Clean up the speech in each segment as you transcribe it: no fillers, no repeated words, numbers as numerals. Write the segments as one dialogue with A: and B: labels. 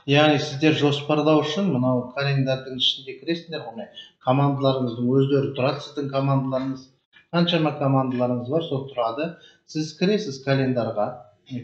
A: Яғни сіздер жоспарлау үшін мынау календардың ішінде кіресіңдер ғой, командаларыңыздың өздері тұрады, сіздің командаларыңыз. Қаншама командаларыңыз бар, сол тұрады. Сіз кіресіз календарға.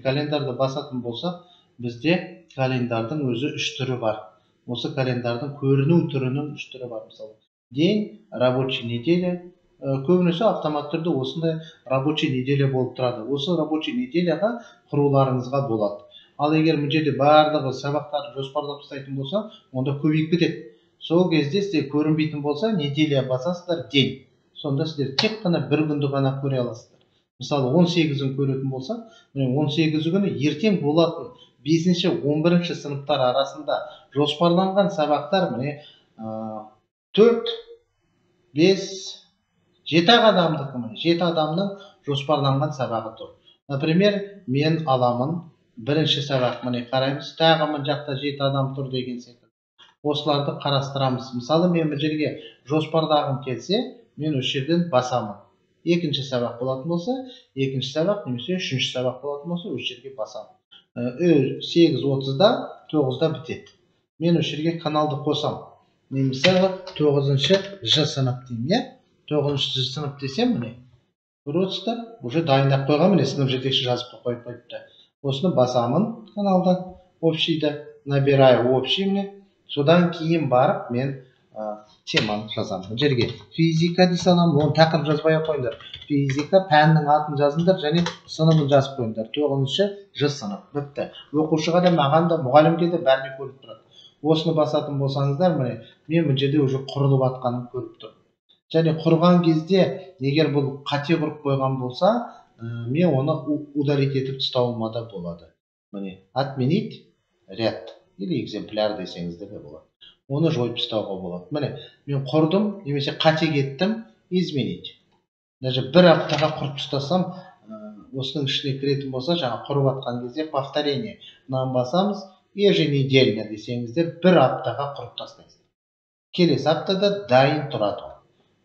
A: Календарды басатын болсақ, бізде календардың өзі 3 түрі бар. Осы календардың көріну түрінің 3 түрі бар. Мысалы, день, рабочий неделя. Көбінесе автомат түрде осындай рабочий неделя болып тұрады. Осы рабочий неделяға құруларыңызға болады. Ал егер мына жерде барлығы сабақтарды жоспарлап тастайтын болса, онда көбейіп кетеді. Сол кезде сізге көрінбейтін болса, неделя басасыздар, день. Сонда сіздер тек қана бір күнді ғана көре аласыздар. Мысалы, 18-ін көретін болса, 18 күні ертең болатын 5-ші, 11-ші сыныптар арасында жоспарланған сабақтар міне 4, 5, 7 адамдікі міне, 7 адамның жоспарланған сабағы тұр. Например, мен аламын бірінші сабақ, міне қараймыз, тағы мына жақта 7 адам тұр деген секілді. Осыларды қарастырамыз. Мысалы, мен бұл жерге жоспарлағым келсе, мен осы жерден басамын. Екінші сабақ болатын болса, екінші сабақ, немесе үшінші сабақ болатын болса, осы жерге басамын. 8:30-да, 9-да бітеді. Мен осы жерге каналды қосам. Мен мысалы 9-шы Ж сынып деймін, 9-шы Ж сынып десем, міне, көресіздер, уже дайындап қойған, міне сынып жетекші жазып қойып қойыпты. Осыны басамын каналдан, общийді, набираю общий міне. Содан кейін барып мен теманы жазамын. Жерге физика дей саламын, оны тақырып жазбай қойыңдар. Физика пәннің атын жазыңдар және сыныбын жазып қойыңдар. 9-шы Ж сынып. Бітті. Оқушыға да, маған да, мұғалімге де бәріне көріп тұрады. Осыны басатын болсаңыздар, міне, мен бұл жерде уже құрылып атқанын көріп тұрмын. Және құрған кезде, егер бұл қате құрып қойған болса, мен оны удалить етіп тастауыма да болады. Міне, отменить ряд или экземпляр десеңіздер де болады. Оны жойып тастауға болады. Міне, мен құрдым, немесе қате кеттім, изменить. Даже бір аптаға құрып тастасам, осының ішіне кіретін болса, жаңа құрып атқан кезде повторение. Мынаны басамыз, еженедельно десеңіздер, бір аптаға құрып тастайсыздар. Келесі аптада дайын тұрады.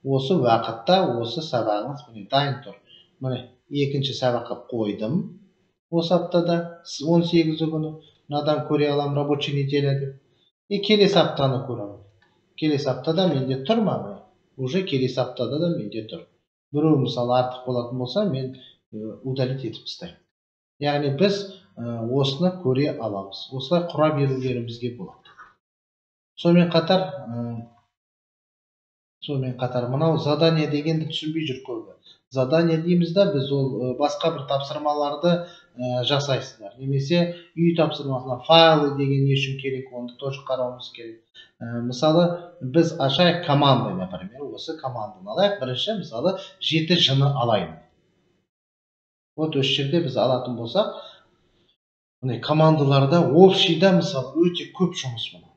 A: Осы уақытта, осы сабағыңыз міне дайын тұр. Міне, екінші сабаққа қойдым. Осы аптада 18 күні мынадан көре алам рабочий неделя деп. Келесі аптаны көремін. Келесі аптада менде тұр ма? Уже келесі аптада да менде тұр. Біреу мысалы артық болатын болса, мен удалить етіп тастаймын. Яғни біз осыны көре аламыз. Осылай құра берулерімізге болады. Сонымен қатар мынау задание дегенді түсінбей жүр көбі. Задание дейміз да, біз ол басқа бір тапсырмаларды жасайсыздар. Немесе үй тапсырмасына файлы деген не үшін керек, оны тоже қарауымыз керек. Мысалы, біз ашайық команды, например, осы команданы алайық. Бірінші, мысалы, 7 жыны алайын. Вот осы жерде біз алатын болсақ, командаларда, общийда, мысалы, өте көп жұмыс мұны.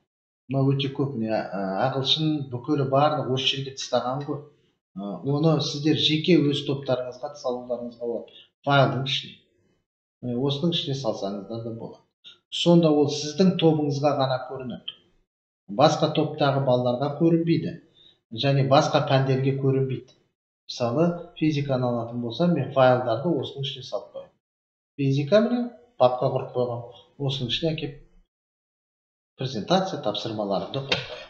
A: Мына өте көп, ағылшын бүкілі барлық осы жерге тастаған ғой. Оны сіздер жеке өз топтарыңызға салуларыңызға болады. Файлдың ішіне. Осының ішіне салсаңыздар да болады. Сонда ол сіздің тобыңызға ғана көрінеді. Басқа топтағы балаларға көрінбейді. Және басқа пәндерге көрінбейді. Мысалы, физиканы алатын болсам, мен файлдарды осының ішіне салып қоямын. Физика міне папка құрып қойғам. Осының ішіне әкеп презентация тапсырмаларымды қойып қоямын.